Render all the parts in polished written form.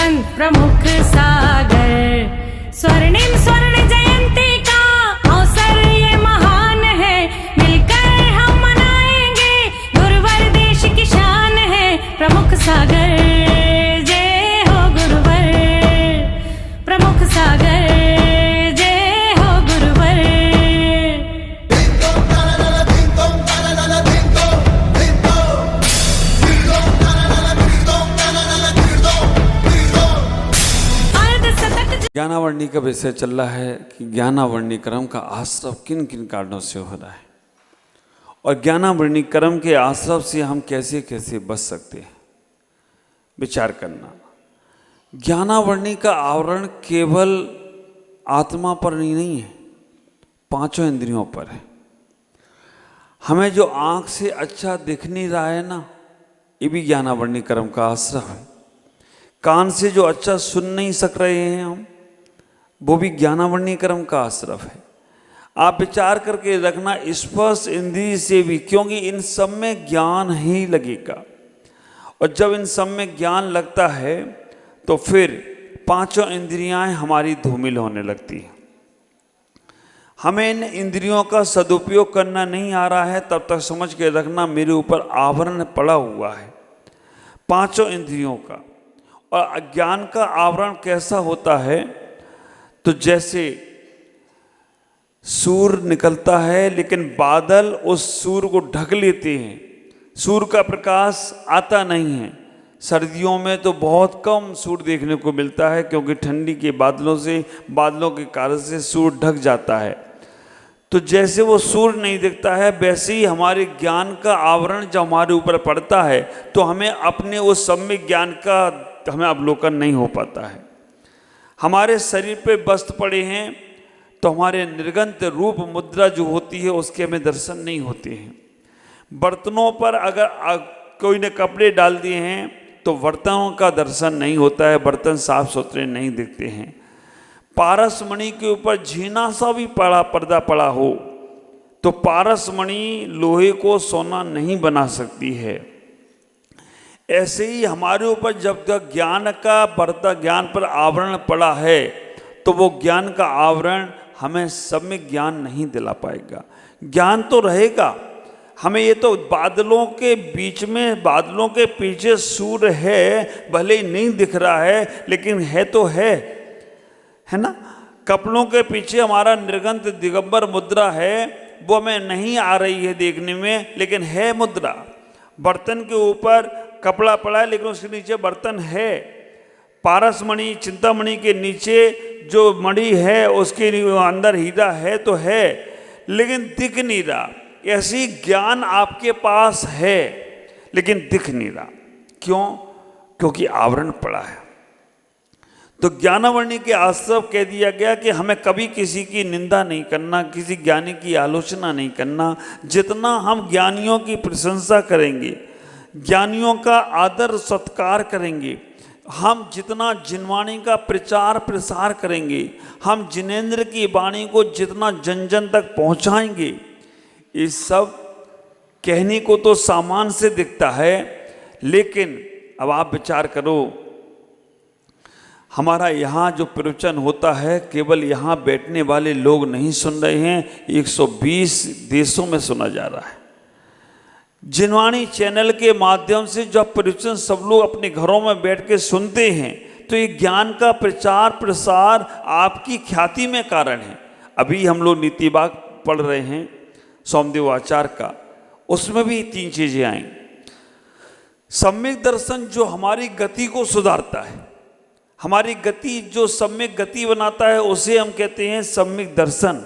सुगंध प्रमुख सागर, स्वर्णिम स्वर्ण जयंती का अवसर ये महान है, मिलकर हम मनाएंगे गुरुवर देश की शान है। प्रमुख सागर जय हो गुरुवर, प्रमुख सागर जय हो गुरुवर। ज्ञानावरणी का विषय चल रहा है कि ज्ञानावरणी क्रम का आश्रव किन किन कारणों से हो रहा है और ज्ञानावरणी क्रम के आश्रव से हम कैसे कैसे बच सकते हैं, विचार करना। ज्ञानावरणी का आवरण केवल आत्मा पर नहीं है, पांचों इंद्रियों पर है। हमें जो आंख से अच्छा दिख नहीं रहा है ना, ये भी ज्ञानावरणी क्रम का आश्रव है। कान से जो अच्छा सुन नहीं सक रहे हैं हम, वो भी ज्ञानावरणी क्रम का आश्रव है। आप विचार करके रखना, स्पर्श इंद्रिय से भी, क्योंकि इन सब में ज्ञान ही लगेगा। और जब इन सब में ज्ञान लगता है तो फिर पांचों इंद्रियां हमारी धूमिल होने लगती हैं। हमें इन इंद्रियों का सदुपयोग करना नहीं आ रहा है, तब तक समझ के रखना मेरे ऊपर आवरण पड़ा हुआ है पांचों इंद्रियों का। और अज्ञान का आवरण कैसा होता है, तो जैसे सूर्य निकलता है लेकिन बादल उस सूर्य को ढक लेते हैं, सूर्य का प्रकाश आता नहीं है। सर्दियों में तो बहुत कम सूर्य देखने को मिलता है, क्योंकि ठंडी के बादलों के कारण से सूर्य ढक जाता है। तो जैसे वो सूर्य नहीं दिखता है, वैसे ही हमारे ज्ञान का आवरण जब हमारे ऊपर पड़ता है तो हमें अपने उस सम्यक ज्ञान का हमें अवलोकन नहीं हो पाता है। हमारे शरीर पे वस्त्र पड़े हैं तो हमारे निर्गंत रूप मुद्रा जो होती है उसके हमें दर्शन नहीं होते हैं। बर्तनों पर अगर कोई ने कपड़े डाल दिए हैं तो बर्तनों का दर्शन नहीं होता है, बर्तन साफ सुथरे नहीं दिखते हैं। पारस मणि के ऊपर झीना सा भी पर्दा पड़ा हो तो पारस मणि लोहे को सोना नहीं बना सकती है। ऐसे ही हमारे ऊपर जब तक ज्ञान पर आवरण पड़ा है तो वो ज्ञान का आवरण हमें सम्यक ज्ञान नहीं दिला पाएगा। ज्ञान तो रहेगा, हमें ये तो बादलों के बीच में, बादलों के पीछे सूर्य है, भले ही नहीं दिख रहा है लेकिन है तो है ना। कपड़ों के पीछे हमारा निर्गंत दिगंबर मुद्रा है, वो हमें नहीं आ रही है देखने में, लेकिन है मुद्रा। बर्तन के ऊपर कपड़ा पड़ा है लेकिन उसके नीचे बर्तन है। पारस मणि, चिंतामणि के नीचे जो मणि है उसके अंदर हीरा है तो है, लेकिन दिख नहीं रहा। ऐसी ज्ञान आपके पास है लेकिन दिख नहीं रहा। क्यों? क्योंकि आवरण पड़ा है। तो ज्ञानावरणी के आश्रव कह दिया गया कि हमें कभी किसी की निंदा नहीं करना, किसी ज्ञानी की आलोचना नहीं करना। जितना हम ज्ञानियों की प्रशंसा करेंगे, ज्ञानियों का आदर सत्कार करेंगे, हम जितना जिनवाणी का प्रचार प्रसार करेंगे, हम जिनेंद्र की वाणी को जितना जन जन तक पहुंचाएंगे, ये सब कहने को तो सामान से दिखता है, लेकिन अब आप विचार करो, हमारा यहाँ जो प्रवचन होता है केवल यहाँ बैठने वाले लोग नहीं सुन रहे हैं, 120 देशों में सुना जा रहा है। जिनवाणी चैनल के माध्यम से जब प्रवचन सब लोग अपने घरों में बैठ के सुनते हैं तो ये ज्ञान का प्रचार प्रसार आपकी ख्याति में कारण है। अभी हम लोग नीतिवाक पढ़ रहे हैं सोमदेव आचार्य का, उसमें भी 3 चीजें आई। सम्यक दर्शन जो हमारी गति को सुधारता है, हमारी गति जो सम्यक गति बनाता है उसे हम कहते हैं सम्यक दर्शन।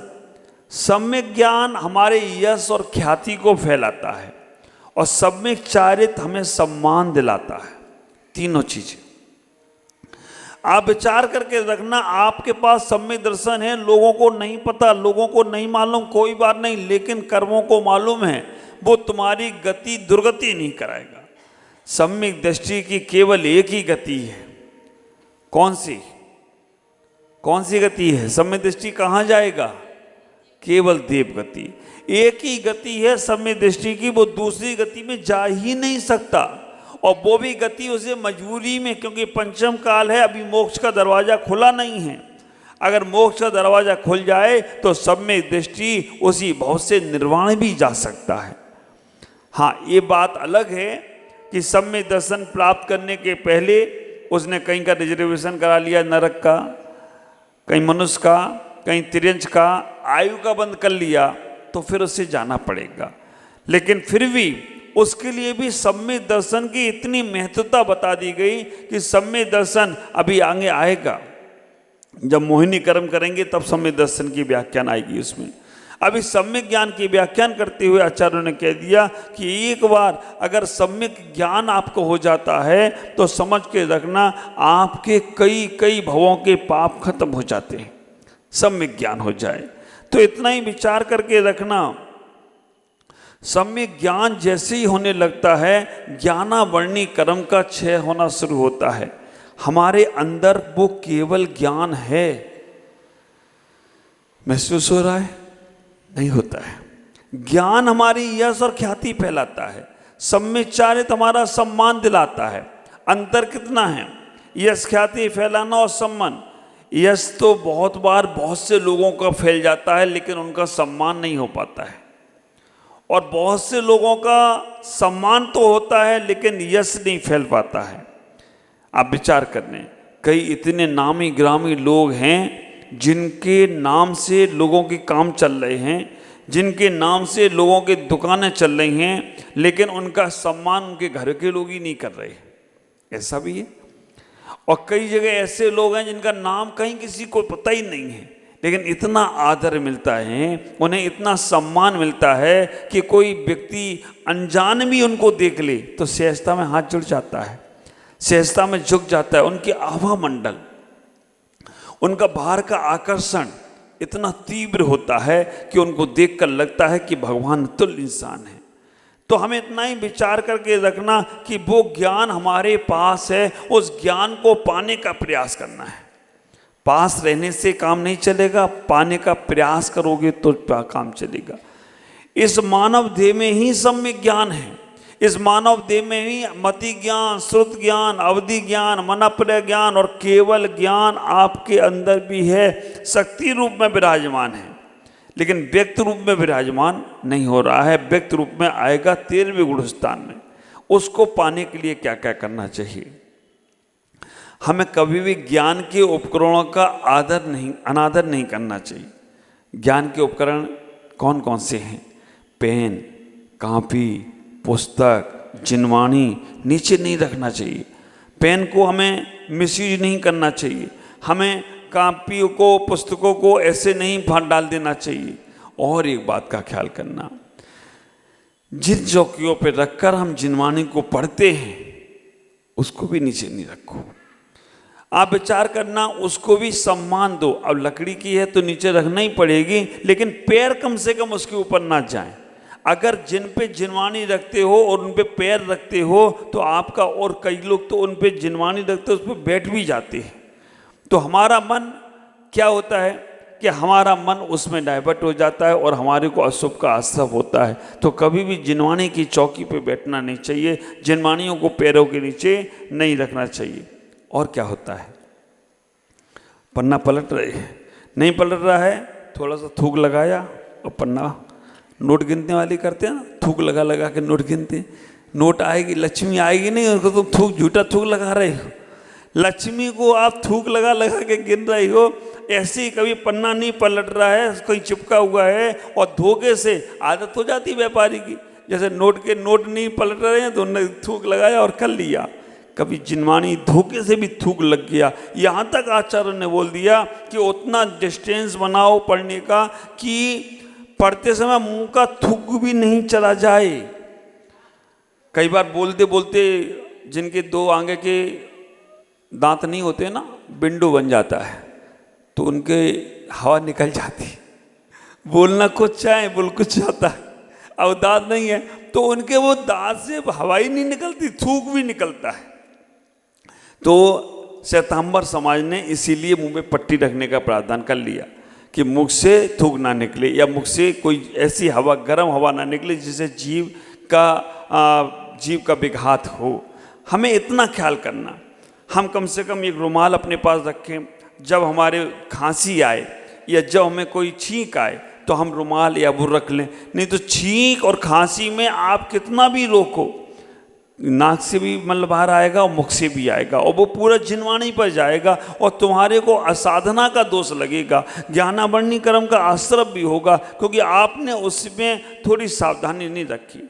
सम्यक ज्ञान हमारे यश और ख्याति को फैलाता है और सम्यक चारित्र हमें सम्मान दिलाता है। तीनों चीजें आप विचार करके रखना। आपके पास सम्यक दर्शन है, लोगों को नहीं पता, लोगों को नहीं मालूम, कोई बात नहीं, लेकिन कर्मों को मालूम है, वो तुम्हारी गति दुर्गति नहीं कराएगा। सम्यक दृष्टि की केवल एक ही गति है। कौन सी गति है? सम्यक दृष्टि कहाँ जाएगा? केवल देव गति। एक ही गति है सम्यक दृष्टि की, वो दूसरी गति में जा ही नहीं सकता। और वो भी गति उसे मजबूरी में, क्योंकि पंचम काल है, अभी मोक्ष का दरवाजा खुला नहीं है। अगर मोक्ष का दरवाजा खुल जाए तो सम्यक दृष्टि उसी भाव से निर्वाण भी जा सकता है। हाँ, ये बात अलग है कि सम्यक दर्शन प्राप्त करने के पहले उसने कहीं का रिजर्वेशन करा लिया, नरक का, कहीं मनुष्य का, कहीं तिर्यंच का, आयु का बंद कर लिया, तो फिर उसे जाना पड़ेगा। लेकिन फिर भी उसके लिए भी सम्यक दर्शन की इतनी महत्वता बता दी गई कि सम्यक दर्शन अभी आगे आएगा। जब मोहिनी कर्म करेंगे तब सम्यक दर्शन की व्याख्यान आएगी उसमें। अभी सम्यक ज्ञान की व्याख्यान करते हुए आचार्यों ने कह दिया कि एक बार अगर सम्यक ज्ञान आपको हो जाता है तो समझ के रखना आपके कई कई भवों के पाप खत्म हो जाते हैं, सम्यक ज्ञान हो जाए तो। इतना ही विचार करके रखना, सम्यक ज्ञान जैसे ही होने लगता है ज्ञानावर्णी कर्म का क्षय होना शुरू होता है। हमारे अंदर वो केवल ज्ञान है, महसूस हो रहा है? नहीं होता है। ज्ञान हमारी यश और ख्याति फैलाता है, सम्यक चारित हमारा सम्मान दिलाता है। अंतर कितना है? यश ख्याति फैलाना और सम्मान। यश तो बहुत बार बहुत से लोगों का फैल जाता है लेकिन उनका सम्मान नहीं हो पाता है, और बहुत से लोगों का सम्मान तो होता है लेकिन यश नहीं फैल पाता है। आप विचार करने, कई इतने नामी ग्रामी लोग हैं जिनके नाम से लोगों के काम चल रहे हैं, जिनके नाम से लोगों की दुकानें चल रही हैं, लेकिन उनका सम्मान उनके घर के लोग ही नहीं कर रहे। ऐसा भी है। और कई जगह ऐसे लोग हैं जिनका नाम कहीं किसी को पता ही नहीं है, लेकिन इतना आदर मिलता है, उन्हें इतना सम्मान मिलता है कि कोई व्यक्ति अनजान भी उनको देख ले तो सहजता में हाथ जुड़ जाता है, सहजता में झुक जाता है। उनके आभा मंडल, उनका बाहर का आकर्षण इतना तीव्र होता है कि उनको देखकर लगता है कि भगवान तुल्य इंसान है। तो हमें इतना ही विचार करके रखना कि वो ज्ञान हमारे पास है, उस ज्ञान को पाने का प्रयास करना है। पास रहने से काम नहीं चलेगा, पाने का प्रयास करोगे तो काम चलेगा। इस मानव देह में ही सम्यक ज्ञान है। इस मानव देह में ही मति ज्ञान, श्रुत ज्ञान, अवधि ज्ञान, मनप्रय ज्ञान और केवल ज्ञान आपके अंदर भी है, शक्ति रूप में विराजमान है, लेकिन व्यक्त रूप में विराजमान नहीं हो रहा है। व्यक्त रूप में आएगा 13वें गुण स्थान में। उसको पाने के लिए क्या क्या करना चाहिए? हमें कभी भी ज्ञान के उपकरणों का अनादर नहीं करना चाहिए। ज्ञान के उपकरण कौन कौन से हैं? पेन, कॉपी, पुस्तक, जिनवाणी नीचे नहीं रखना चाहिए। पेन को हमें मिसयूज नहीं करना चाहिए। हमें कॉपी को, पुस्तकों को ऐसे नहीं फाड़ डाल देना चाहिए। और एक बात का ख्याल करना, जिन चौकियों पर रखकर हम जिनवाणी को पढ़ते हैं उसको भी नीचे नहीं रखो। आप विचार करना, उसको भी सम्मान दो। अब लकड़ी की है तो नीचे रखना ही पड़ेगी, लेकिन पैर कम से कम उसके ऊपर ना जाएं। अगर जिन पे जिनवाणी रखते हो और उन पे पैर रखते हो तो आपका, और कई लोग तो उन पे जिनवाणी रखते उस पर बैठ भी जाते हैं, तो हमारा मन क्या होता है कि हमारा मन उसमें डाइवर्ट हो जाता है और हमारे को अशुभ का आश्रय होता है। तो कभी भी जिनवाणी की चौकी पे बैठना नहीं चाहिए, जिनवाणियों को पैरों के नीचे नहीं रखना चाहिए। और क्या होता है? पन्ना पलट रहे हैं, नहीं पलट रहा है, थोड़ा सा थूक लगाया और पन्ना, नोट गिनने वाली करते हैं ना, थूक लगा लगा के नोट गिनते। नोट आएगी, लक्ष्मी आएगी नहीं, उसको तुम थूक, झूठा थूक लगा रहे हो। लक्ष्मी को आप थूक लगा लगा के गिन रही हो। ऐसे ही कभी पन्ना नहीं पलट रहा है, कहीं चिपका हुआ है, और धोखे से आदत हो जाती व्यापारी की, जैसे नोट नहीं पलट रहे हैं तो उन्होंने थूक लगाया और कर लिया। कभी जिनवाणी धोखे से भी थूक लग गया। यहाँ तक आचार्य ने बोल दिया कि उतना डिस्टेंस बनाओ पढ़ने का कि पढ़ते समय मुंह का थूक भी नहीं चला जाए। कई बार बोलते बोलते जिनके दो आगे के दांत नहीं होते ना, बिंडो बन जाता है, तो उनके हवा निकल जाती है। बोलना कुछ चाहे बोल कुछ जाता है, अब दांत नहीं है तो उनके वो दांत से हवा ही नहीं निकलती, थूक भी निकलता है। तो श्वेतांबर समाज ने इसीलिए मुंह में पट्टी रखने का प्रावधान कर लिया कि मुख से थूक ना निकले, या मुख से कोई ऐसी हवा, गर्म हवा ना निकले जिससे जीव का विघात हो। हमें इतना ख्याल करना, हम कम से कम एक रुमाल अपने पास रखें। जब हमारे खांसी आए या जब हमें कोई छींक आए तो हम रुमाल या वो रख लें। नहीं तो छींक और खांसी में आप कितना भी रोको, नाक से भी मल बाहर आएगा और मुख से भी आएगा और वो पूरा जिनवाणी पर जाएगा और तुम्हारे को असाधना का दोष लगेगा, ज्ञानावरणी कर्म का आश्रय भी होगा, क्योंकि आपने उसमें थोड़ी सावधानी नहीं रखी।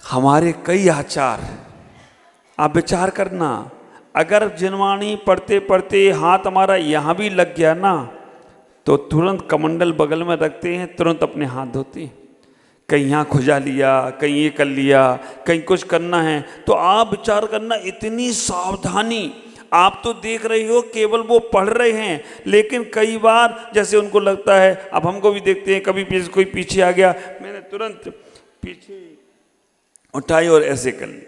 हमारे कई आचार, आप विचार करना, अगर जिनवाणी पढ़ते पढ़ते हाथ हमारा यहाँ भी लग गया ना तो तुरंत कमंडल बगल में रखते हैं, तुरंत अपने हाथ धोते हैं। कहीं यहाँ खुजा लिया, कहीं ये कर लिया, कहीं कुछ करना है तो आप विचार करना, इतनी सावधानी। आप तो देख रही हो केवल वो पढ़ रहे हैं, लेकिन कई बार जैसे उनको लगता है, अब हमको भी देखते हैं, कभी कोई पीछे आ गया, मैंने तुरंत पीछे उठाई और ऐसे कर ली।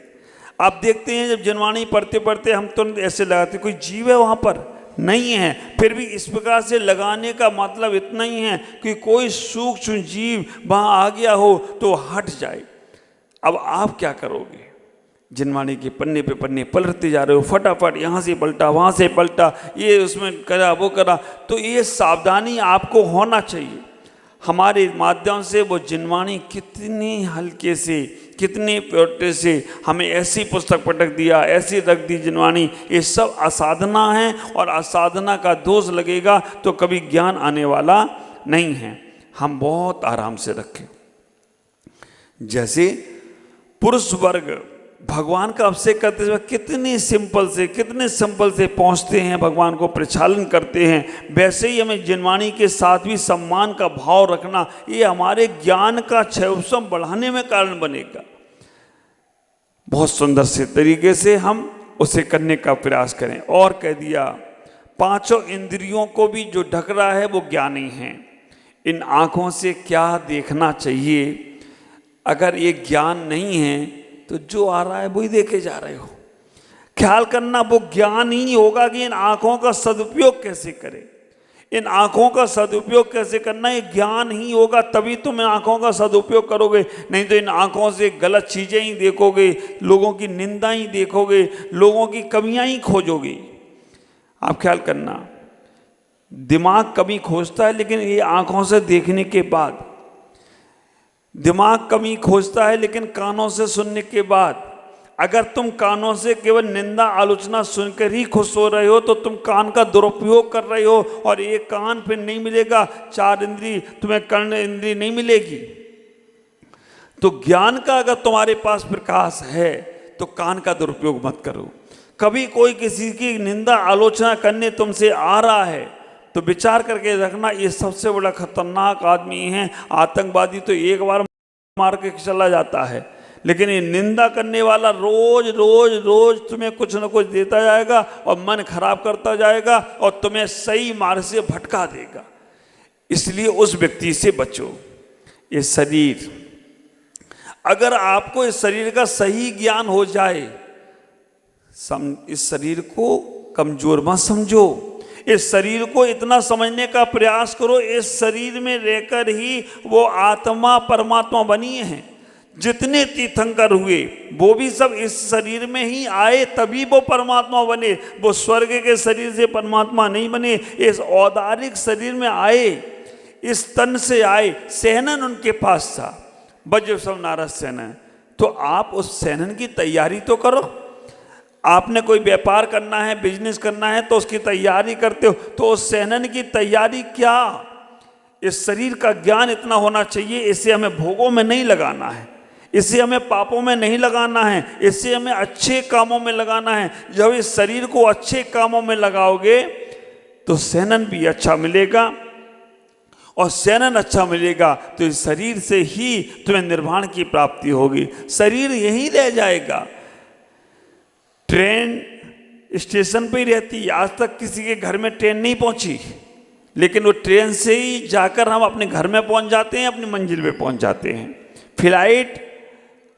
आप देखते हैं जब जिनवाणी पढ़ते पढ़ते हम तुरंत ऐसे लगाते, कोई जीव है वहाँ पर नहीं है, फिर भी इस प्रकार से लगाने का मतलब इतना ही है कि कोई सूक्ष्म जीव वहाँ आ गया हो तो हट जाए। अब आप क्या करोगे? जिनवाणी के पन्ने पे पन्ने पलटते जा रहे हो, फटाफट यहाँ से पलटा, वहाँ से पलटा, ये उसमें करा, वो करा। तो ये सावधानी आपको होना चाहिए। हमारे माध्यम से वो जिनवाणी कितने हल्के से, कितने प्योरते से हमें ऐसी पुस्तक पटक दिया, ऐसी रख दी जिनवाणी। ये सब असाधना है और असाधना का दोष लगेगा तो कभी ज्ञान आने वाला नहीं है। हम बहुत आराम से रखें। जैसे पुरुष वर्ग भगवान का अभिषेक करते समय कितने सिंपल से पहुँचते हैं, भगवान को प्रक्षालन करते हैं, वैसे ही हमें जिनवाणी के साथ भी सम्मान का भाव रखना, ये हमारे ज्ञान का क्षयोत्सव बढ़ाने में कारण बनेगा। बहुत सुंदर से तरीके से हम उसे करने का प्रयास करें। और कह दिया, पांचों इंद्रियों को भी जो ढक रहा है वो ज्ञानी है। इन आँखों से क्या देखना चाहिए, अगर ये ज्ञान नहीं है तो जो आ रहा है वही देखे जा रहे हो। ख्याल करना, वो ज्ञान ही होगा कि इन आँखों का सदुपयोग कैसे करें, इन आँखों का सदुपयोग कैसे करना, ये ज्ञान ही होगा, तभी तुम इन आँखों का सदुपयोग करोगे। नहीं तो इन आँखों से गलत चीज़ें ही देखोगे, लोगों की निंदा ही देखोगे, लोगों की कमियां ही खोजोगे। आप ख्याल करना, दिमाग कमी खोजता है, लेकिन ये आँखों से देखने के बाद, दिमाग कमी खोजता है लेकिन कानों से सुनने के बाद। अगर तुम कानों से केवल निंदा आलोचना सुनकर ही खुश हो रहे हो तो तुम कान का दुरुपयोग कर रहे हो, और ये कान फिर नहीं मिलेगा, चार इंद्री तुम्हें कर्ण इंद्री नहीं मिलेगी। तो ज्ञान का अगर तुम्हारे पास प्रकाश है तो कान का दुरुपयोग मत करो। कभी कोई किसी की निंदा आलोचना करने तुमसे आ रहा है तो विचार करके रखना, ये सबसे बड़ा खतरनाक आदमी है। आतंकवादी तो एक बार मार के चला जाता है, लेकिन ये निंदा करने वाला रोज रोज रोज तुम्हें कुछ न कुछ देता जाएगा और मन खराब करता जाएगा और तुम्हें सही मार्ग से भटका देगा। इसलिए उस व्यक्ति से बचो। ये शरीर, अगर आपको इस शरीर का सही ज्ञान हो जाए, इस शरीर को कमजोर मत समझो। इस शरीर को इतना समझने का प्रयास करो, इस शरीर में रहकर ही वो आत्मा परमात्मा बनी है। जितने तीर्थंकर हुए वो भी सब इस शरीर में ही आए, तभी वो परमात्मा बने। वो स्वर्ग के शरीर से परमात्मा नहीं बने, इस औदारिक शरीर में आए, इस तन से आए। सेनन उनके पास था, वज्र सब नारद सेनन। तो आप उस सेनन की तैयारी तो करो। आपने कोई व्यापार करना है, बिजनेस करना है तो उसकी तैयारी करते हो, तो उस सेनन की तैयारी क्या? इस शरीर का ज्ञान इतना होना चाहिए, इसे हमें भोगों में नहीं लगाना है, इसे हमें पापों में नहीं लगाना है, इसे हमें अच्छे कामों में लगाना है। जब इस शरीर को अच्छे कामों में लगाओगे तो सेनन भी अच्छा मिलेगा, और सेनन अच्छा मिलेगा तो इस शरीर से ही तुम्हें निर्वाण की प्राप्ति होगी। शरीर यहीं रह जाएगा। ट्रेन स्टेशन पे ही रहती है, आज तक किसी के घर में ट्रेन नहीं पहुंची, लेकिन वो ट्रेन से ही जाकर हम अपने घर में पहुंच जाते हैं, अपनी मंजिल पे पहुंच जाते हैं। फ्लाइट,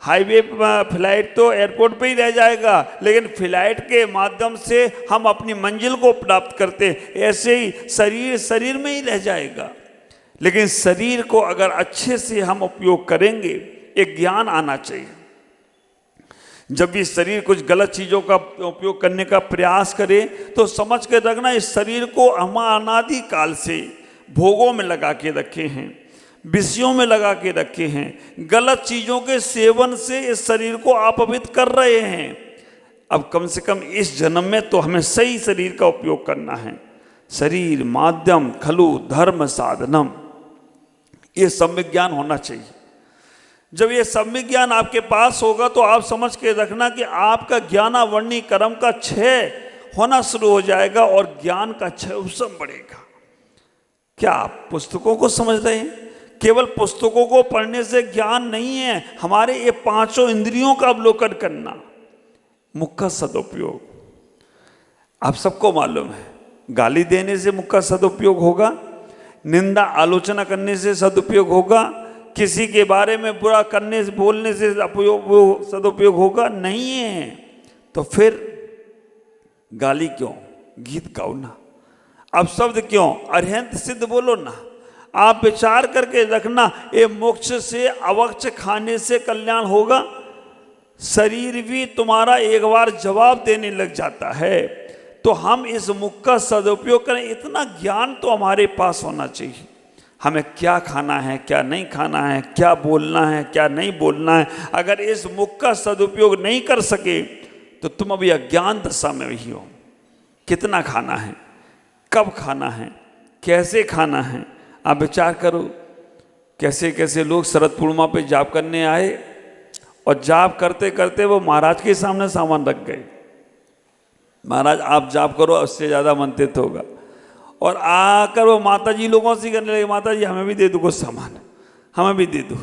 हाईवे फ्लाइट तो एयरपोर्ट पे ही रह जाएगा, लेकिन फ्लाइट के माध्यम से हम अपनी मंजिल को प्राप्त करते हैं। ऐसे ही शरीर शरीर में ही रह जाएगा, लेकिन शरीर को अगर अच्छे से हम उपयोग करेंगे, एक ज्ञान आना चाहिए। जब भी शरीर कुछ गलत चीज़ों का उपयोग करने का प्रयास करे तो समझ के रखना, इस शरीर को हम अनादि काल से भोगों में लगा के रखे हैं, विषयों में लगा के रखे हैं। गलत चीज़ों के सेवन से इस शरीर को अपवित्र कर रहे हैं। अब कम से कम इस जन्म में तो हमें सही शरीर का उपयोग करना है। शरीर माध्यम खलु धर्म साधनम, ये सम्यक ज्ञान होना चाहिए। जब ये सम्यक ज्ञान आपके पास होगा तो आप समझ के रखना कि आपका ज्ञानावर्णी कर्म का क्षय होना शुरू हो जाएगा और ज्ञान का क्षय उपशम बढ़ेगा। क्या आप पुस्तकों को समझ रहे हैं? केवल पुस्तकों को पढ़ने से ज्ञान नहीं है, हमारे ये पांचों इंद्रियों का अवलोकन करना, मुख का सदुपयोग। आप सबको मालूम है, गाली देने से मुख का सदुपयोग होगा, निंदा आलोचना करने से सदुपयोग होगा, किसी के बारे में बुरा करने से बोलने से सदुपयोग होगा नहीं है। तो फिर गाली क्यों, गीत गाओ ना, अब शब्द क्यों, अरहंत सिद्ध बोलो ना। आप विचार करके रखना, ये मोक्ष से अवक्ष खाने से कल्याण होगा। शरीर भी तुम्हारा एक बार जवाब देने लग जाता है। तो हम इस मुख का सदुपयोग करें, इतना ज्ञान तो हमारे पास होना चाहिए। हमें क्या खाना है, क्या नहीं खाना है, क्या बोलना है, क्या नहीं बोलना है। अगर इस मुख का सदुपयोग नहीं कर सके तो तुम अभी अज्ञान दशा में ही हो। कितना खाना है, कब खाना है, कैसे खाना है, आप विचार करो। कैसे कैसे लोग शरद पूर्णिमा पे जाप करने आए और जाप करते करते वो महाराज के सामने सामान रख गए। महाराज आप जाप करो, उससे ज़्यादा मंत्रित होगा। और आकर वो माता जी लोगों से करने लगे, माता जी हमें भी दे दो कुछ सामान, हमें भी दे दो।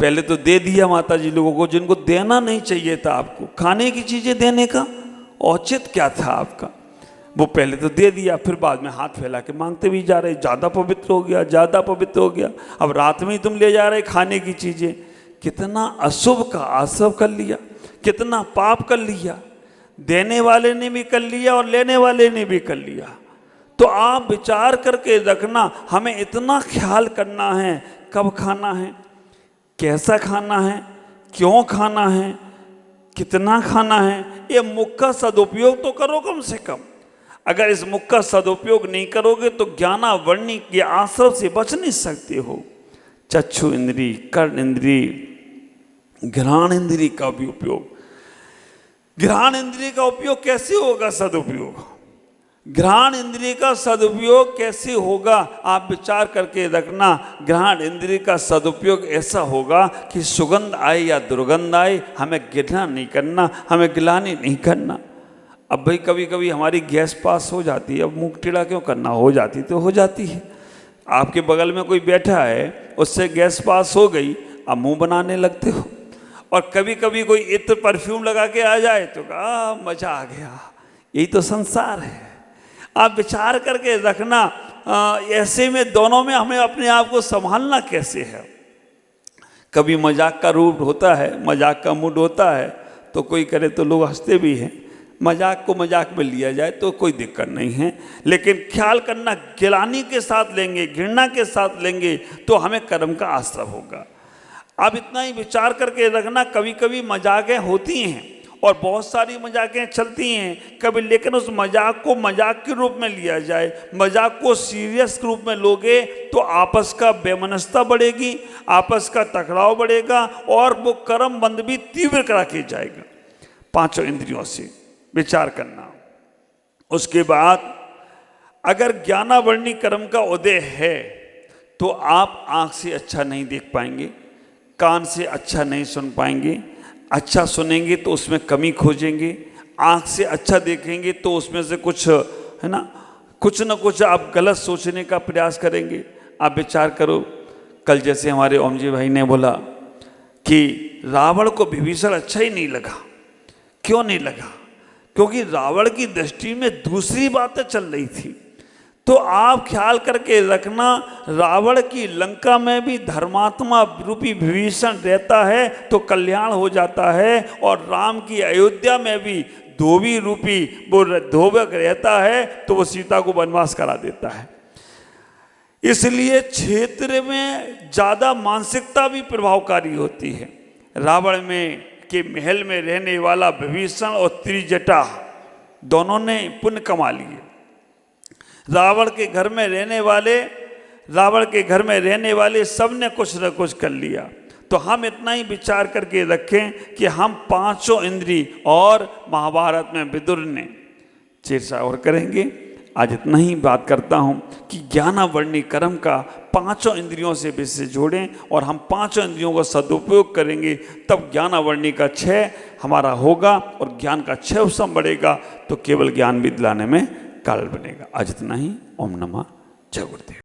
पहले तो दे दिया माता जी लोगों को, जिनको देना नहीं चाहिए था। आपको खाने की चीज़ें देने का औचित्य क्या था आपका? वो पहले तो दे दिया, फिर बाद में हाथ फैला के मांगते भी जा रहे, ज़्यादा पवित्र हो गया, ज़्यादा पवित्र हो गया। अब रात में ही तुम ले जा रहे खाने की चीज़ें। कितना अशुभ का आश्रव कर लिया, कितना पाप कर लिया। देने वाले ने भी कर लिया और लेने वाले ने भी कर लिया। तो आप विचार करके रखना, हमें इतना ख्याल करना है, कब खाना है, कैसा खाना है, क्यों खाना है, कितना खाना है। ये मुख का सदुपयोग तो करो कम से कम। अगर इस मुख का सदुपयोग नहीं करोगे तो ज्ञानावर्णी के आश्रव से बच नहीं सकते हो। चक्षु इंद्री, कर्ण इंद्री, घ्राण इंद्री का भी उपयोग। घ्राण इंद्रिय का उपयोग कैसे होगा सदुपयोग? घ्राण इंद्रिय का सदुपयोग कैसे होगा? आप विचार करके रखना। घ्राण इंद्रिय का सदुपयोग ऐसा होगा कि सुगंध आए या दुर्गंध आए, हमें गिरना नहीं करना, हमें गिलानी नहीं करना। अब भाई कभी कभी हमारी गैस पास हो जाती है, अब मुंह टेढ़ा क्यों करना, हो जाती तो हो जाती है। आपके बगल में कोई बैठा है, उससे गैस पास हो गई, अब मुंह बनाने लगते हो। और कभी कभी कोई इत्र परफ्यूम लगा के आ जाए तो मजा आ गया। यही तो संसार है। आप विचार करके रखना, ऐसे में दोनों में हमें अपने आप को संभालना कैसे है। कभी मजाक का रूप होता है, मजाक का मूड होता है, तो कोई करे तो लोग हंसते भी हैं। मजाक को मजाक में लिया जाए तो कोई दिक्कत नहीं है, लेकिन ख्याल करना, गिलानी के साथ लेंगे, घृणा के साथ लेंगे तो हमें कर्म का आश्रय होगा। अब इतना ही विचार करके रखना। कभी कभी मजाकें होती हैं और बहुत सारी मजाकें चलती हैं कभी, लेकिन उस मजाक को मजाक के रूप में लिया जाए, मजाक को सीरियस रूप में लोगे तो आपस का बेमनस्ता बढ़ेगी, आपस का टकराव बढ़ेगा और वो कर्म बंध भी तीव्र करा के जाएगा। पांचों इंद्रियों से विचार करना। उसके बाद अगर ज्ञानावर्णी कर्म का उदय है तो आप आँख से अच्छा नहीं देख पाएंगे, कान से अच्छा नहीं सुन पाएंगे, अच्छा सुनेंगे तो उसमें कमी खोजेंगे, आँख से अच्छा देखेंगे तो उसमें से कुछ है ना, कुछ न कुछ आप गलत सोचने का प्रयास करेंगे। आप विचार करो, कल जैसे हमारे ओम जी भाई ने बोला कि रावण को विभीषण अच्छा ही नहीं लगा। क्यों नहीं लगा? क्योंकि रावण की दृष्टि में दूसरी बातें चल रही थी। तो आप ख्याल करके रखना, रावण की लंका में भी धर्मात्मा रूपी विभीषण रहता है तो कल्याण हो जाता है, और राम की अयोध्या में भी धोबी रूपी वो धोबक रहता है तो वो सीता को वनवास करा देता है। इसलिए क्षेत्र में ज़्यादा मानसिकता भी प्रभावकारी होती है। रावण में कि महल में रहने वाला विभीषण और त्रिजटा दोनों ने पुण्य कमा लिए। रावण के घर में रहने वाले सब ने कुछ न कुछ कर लिया। तो हम इतना ही विचार करके रखें कि हम पांचों इंद्री, और महाभारत में विदुर ने चर्चा और करेंगे। आज इतना ही बात करता हूँ कि ज्ञानावर्णी कर्म का पांचों इंद्रियों से विषय जोड़ें और हम पांचों इंद्रियों का सदुपयोग करेंगे, तब ज्ञानावर्णी का क्षय हमारा होगा और ज्ञान का क्षय उपशम बढ़ेगा, तो केवल ज्ञान भी दिलाने में काल बनेगा। आज इतना ही। ओम नमः जय गुरुदेव।